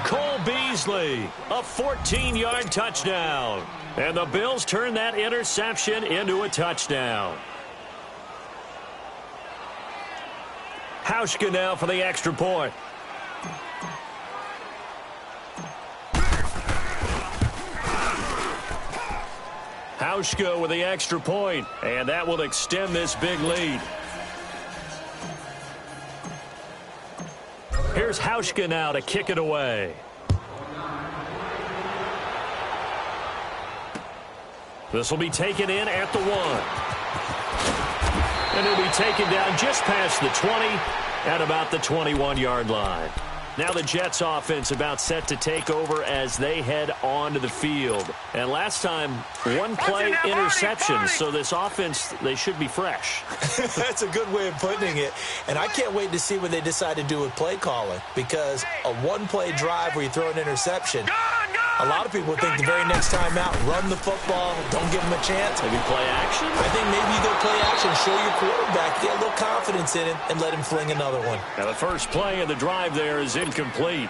Cole Beasley, a 14-yard touchdown. And the Bills turn that interception into a touchdown. Hauschka now for the extra point. Hauschka with the extra point, and that will extend this big lead. Here's Hauschka now to kick it away. This will be taken in at the 1. And he'll be taken down just past the 20 at about the 21-yard line. Now the Jets offense about set to take over as they head onto the field. And last time, one play interception, so this offense, they should be fresh. That's a good way of putting it. And I can't wait to see what they decide to do with play calling, because a one-play drive where you throw an interception, a lot of people think the very next time out, run the football, don't give them a chance. Maybe play action? I think maybe you go play action, show your quarterback, get a little confidence in it, and let him fling another one. Now the first play of the drive there is incomplete.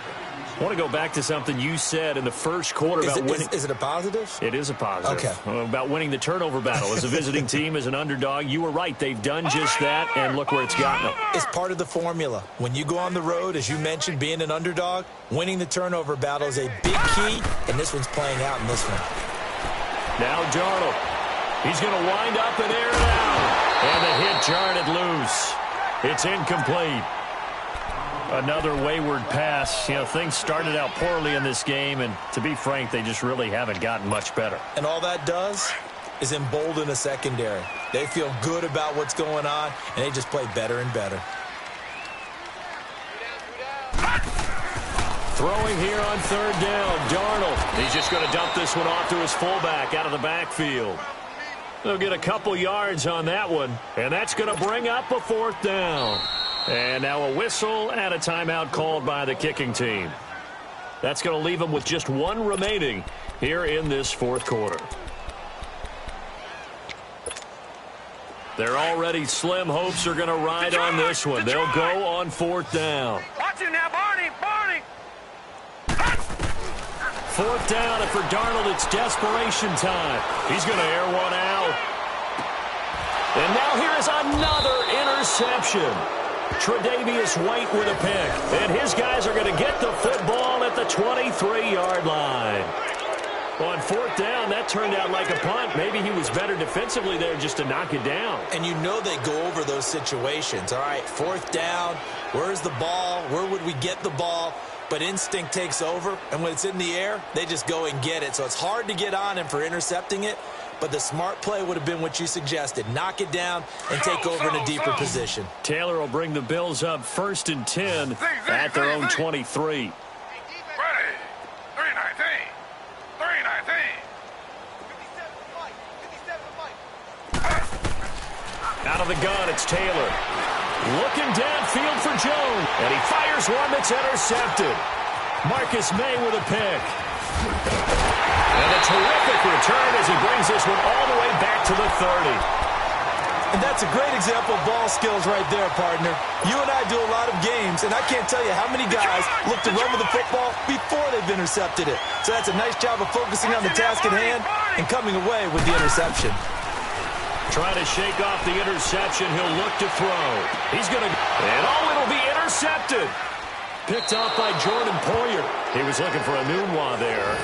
I want to go back to something you said in the first quarter about winning. Is it a positive? It is a positive. Okay. About winning the turnover battle. As a visiting team, as an underdog, you were right. They've done just that, and look where it's gotten them. It's part of the formula. When you go on the road, as you mentioned, being an underdog, winning the turnover battle is a big key, and this one's playing out in this one. Now Darnold. He's going to wind up and air it out. And the hit jarred it loose. It's incomplete. Another wayward pass. You know, things started out poorly in this game, and to be frank, they just really haven't gotten much better. And all that does is embolden a secondary. They feel good about what's going on, and they just play better and better. Throwing here on third down, Darnold. He's just going to dump this one off to his fullback out of the backfield. They'll get a couple yards on that one, and that's going to bring up a 4th down. And now a whistle and a timeout called by the kicking team. That's going to leave them with just one remaining here in this 4th quarter. Their already slim hopes are going to ride on this one. They'll go on 4th down. Watch him now, Barney. 4th down, and for Darnold, it's desperation time. He's going to air one out. And now here is another interception. Tre'Davious White with a pick. And his guys are going to get the football at the 23-yard line. On 4th down, that turned out like a punt. Maybe he was better defensively there just to knock it down. And you know they go over those situations. All right, 4th down, where's the ball? Where would we get the ball? But instinct takes over, and when it's in the air, they just go and get it. So it's hard to get on him for intercepting it, but the smart play would have been what you suggested. Knock it down and take over in a deeper position. Taylor will bring the Bills up 1st and 10 at their own 23. Ready. 319. 319. Out of the gun, it's Taylor. Looking downfield for Jones. And he fires one that's intercepted. Marcus May with a pick. And a terrific return as he brings this one all the way back to the 30. And that's a great example of ball skills right there, partner. You and I do a lot of games, and I can't tell you how many guys look to run with the football before they've intercepted it. So that's a nice job of focusing on the task at hand and coming away with the interception. Trying to shake off the interception. He'll look to throw. He's going to... And it'll be intercepted. Picked off by Jordan Poyer. He was looking for a Nunwa there.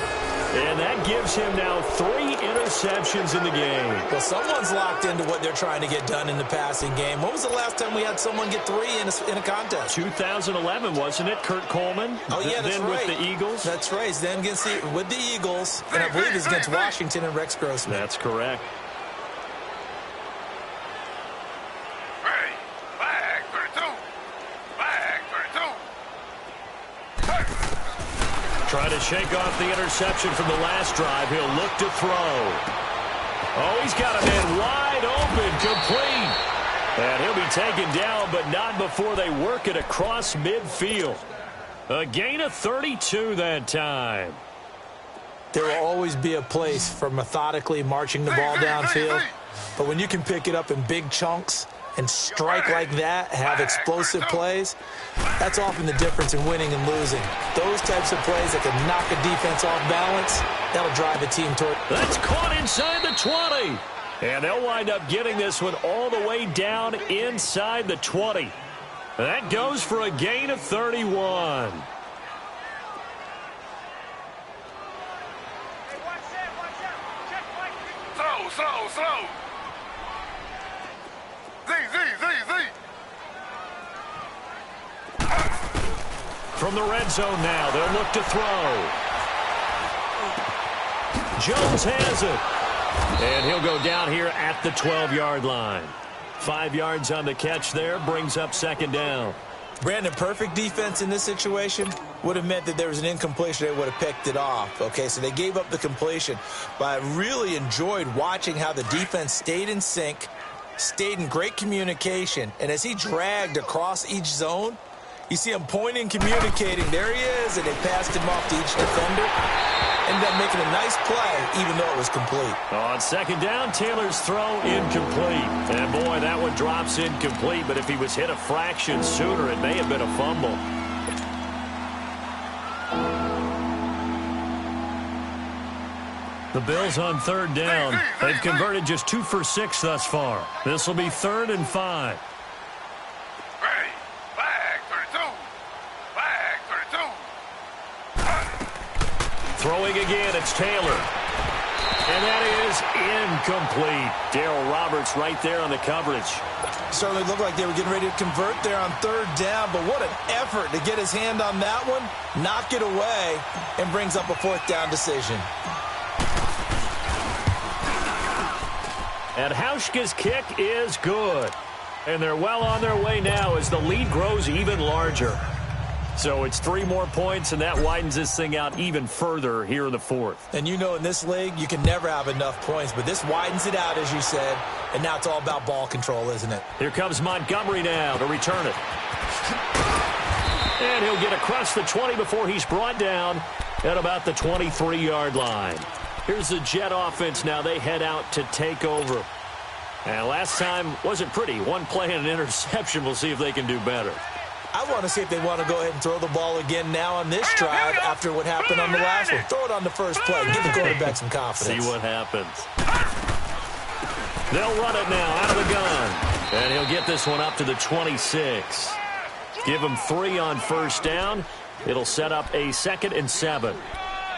And that gives him now 3 interceptions in the game. Well, someone's locked into what they're trying to get done in the passing game. When was the last time we had someone get 3 in a contest? 2011, wasn't it? Kurt Coleman. Oh, yeah, that's then right. With the Eagles. That's right. Then with the Eagles. And I believe it's against Washington and Rex Grossman. That's correct. Trying to shake off the interception from the last drive. He'll look to throw. Oh, he's got a man wide open, complete. And he'll be taken down, but not before they work it across midfield. A gain of 32 that time. There will always be a place for methodically marching the ball downfield. But when you can pick it up in big chunks and strike like that, have explosive plays, that's often the difference in winning and losing. Those types of plays that can knock a defense off balance, that'll drive a team toward. That's caught inside the 20. And they'll wind up getting this one all the way down inside the 20. That goes for a gain of 31. Slow. Z. From the red zone now, they'll look to throw. Jones has it. And he'll go down here at the 12-yard line. 5 yards on the catch there, brings up second down. Brandon, perfect defense in this situation would have meant that there was an incompletion. They would have picked it off. Okay, so they gave up the completion. But I really enjoyed watching how the defense stayed in sync, stayed in great communication. And as he dragged across each zone, you see him pointing, communicating. There he is, and they passed him off to each defender. Ended up making a nice play, even though it was complete. On second down, Taylor's throw incomplete. And, boy, that one drops incomplete. But if he was hit a fraction sooner, it may have been a fumble. The Bills on third down. They've converted just 2 for 6 thus far. This will be 3rd and 5. Ready. Flag 32. Flag 32. Throwing again, it's Taylor. And that is incomplete. Darryl Roberts right there on the coverage. Certainly looked like they were getting ready to convert there on third down, but what an effort to get his hand on that one, knock it away, and brings up a 4th down decision. And Hauschka's kick is good. And they're well on their way now as the lead grows even larger. So it's 3 more points, and that widens this thing out even further here in the 4th. And you know in this league, you can never have enough points, but this widens it out, as you said, and now it's all about ball control, isn't it? Here comes Montgomery now to return it. And he'll get across the 20 before he's brought down at about the 23-yard line. Here's the Jet offense now. They head out to take over. And last time wasn't pretty. 1 play and an interception. We'll see if they can do better. I want to see if they want to go ahead and throw the ball again now on this drive after what happened on the last one. Throw it on the first play. Give the quarterback some confidence. See what happens. They'll run it now out of the gun. And he'll get this one up to the 26. Give him 3 on first down. It'll set up a 2nd and 7.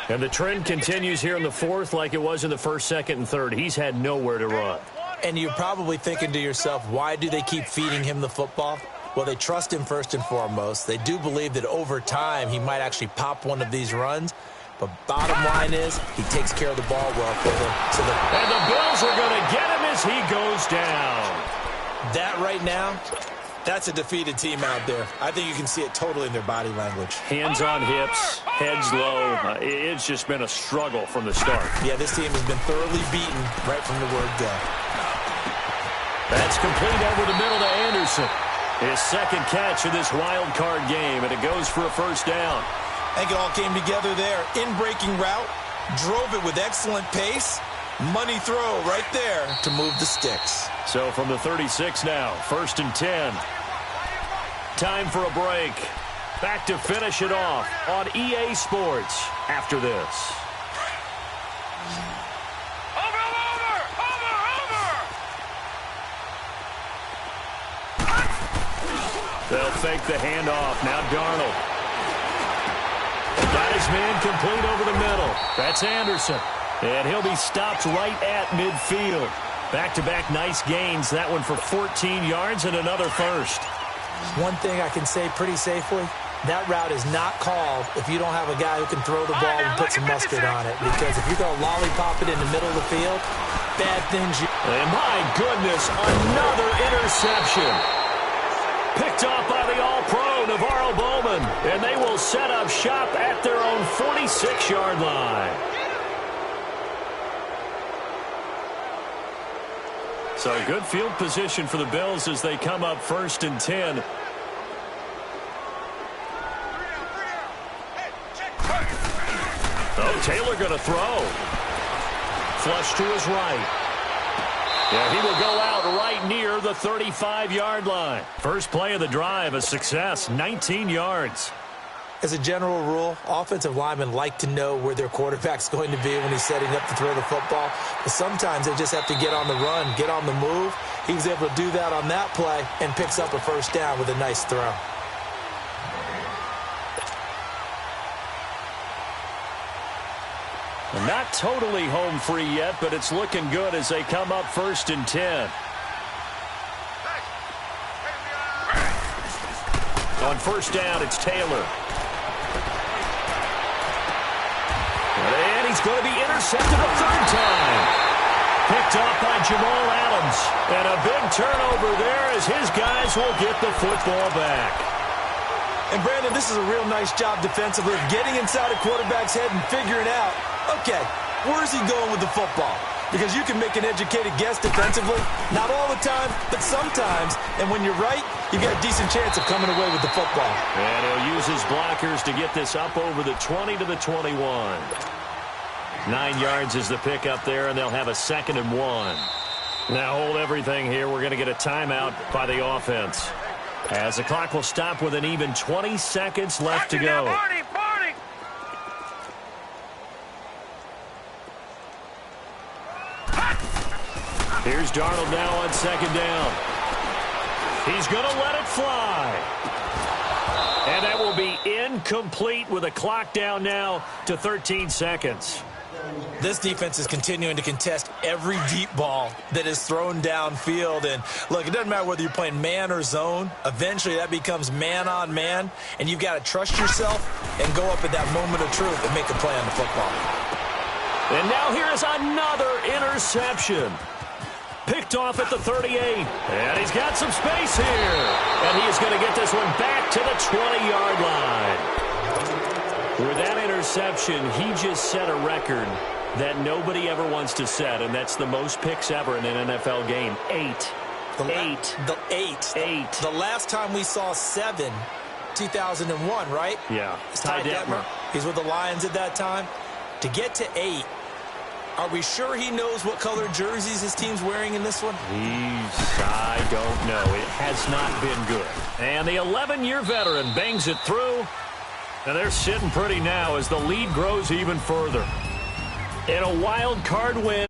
And the trend continues here in the 4th like it was in the 1st, 2nd, and 3rd. He's had nowhere to run. And you're probably thinking to yourself, why do they keep feeding him the football? Well, they trust him first and foremost. They do believe that over time he might actually pop one of these runs. But bottom line is he takes care of the ball well for them. And the Bills are going to get him as he goes down. That right now, that's a defeated team out there. I think you can see it totally in their body language. Hands on hips, heads low. It's just been a struggle from the start. Yeah, this team has been thoroughly beaten right from the word go. That's complete over the middle to Anderson. His 2nd catch of this wild card game, and it goes for a 1st down. I think it all came together there. In-breaking route, drove it with excellent pace. Money throw right there to move the sticks. So from the 36 now, 1st and 10. Time for a break. Back to finish it off on EA Sports after this. They'll fake the handoff. Now Darnold. Got his man complete over the middle. That's Anderson. And he'll be stopped right at midfield. Back-to-back nice gains. That one for 14 yards and another 1st. One thing I can say pretty safely, that route is not called if you don't have a guy who can throw the ball and put some mustard on it. Because if you're going to lollipop it in the middle of the field, bad things. And my goodness, another interception. Picked off by the All-Pro, Navarro Bowman. And they will set up shop at their own 46-yard line. So good field position for the Bills as they come up 1st and 10. Oh, Taylor going to throw. Flush to his right. Yeah, he will go out right near the 35-yard line. First play of the drive, a success, 19 yards. As a general rule, offensive linemen like to know where their quarterback's going to be when he's setting up to throw the football. But sometimes they just have to get on the run, get on the move. He was able to do that on that play and picks up a 1st down with a nice throw. Not totally home free yet, but it's looking good as they come up 1st and 10. On 1st down, it's Taylor. And he's going to be intercepted a 3rd time. picked off by Jamal Adams. And a big turnover there as his guys will get the football back. And, Brandon, this is a real nice job defensively of getting inside a quarterback's head and figuring out, okay, where's he going with the football? Because you can make an educated guess defensively. Not all the time, but sometimes. And when you're right, you've got a decent chance of coming away with the football. And he'll use his blockers to get this up over the 20 to the 21. 9 yards is the pick up there, and they'll have a 2nd and 1. Now hold everything here. We're going to get a timeout by the offense, as the clock will stop with an even 20 seconds left to go. Here's Darnold now on 2nd down. He's going to let it fly. And that will be incomplete with a clock down now to 13 seconds. This defense is continuing to contest every deep ball that is thrown downfield. And, look, it doesn't matter whether you're playing man or zone. Eventually, that becomes man-on-man, and you've got to trust yourself and go up at that moment of truth and make a play on the football. And now here is another interception. Picked off at the 38. And he's got some space here. And he is going to get this one back to the 20-yard line. With that interception, he just set a record that nobody ever wants to set, and that's the most picks ever in an NFL game. 8. The last time we saw 7, 2001, right? Yeah. Ty Detmer. He's with the Lions at that time. To get to 8, are we sure he knows what color jerseys his team's wearing in this one? I don't know. It has not been good. And the 11-year veteran bangs it through. And they're sitting pretty now as the lead grows even further. In a wild card win.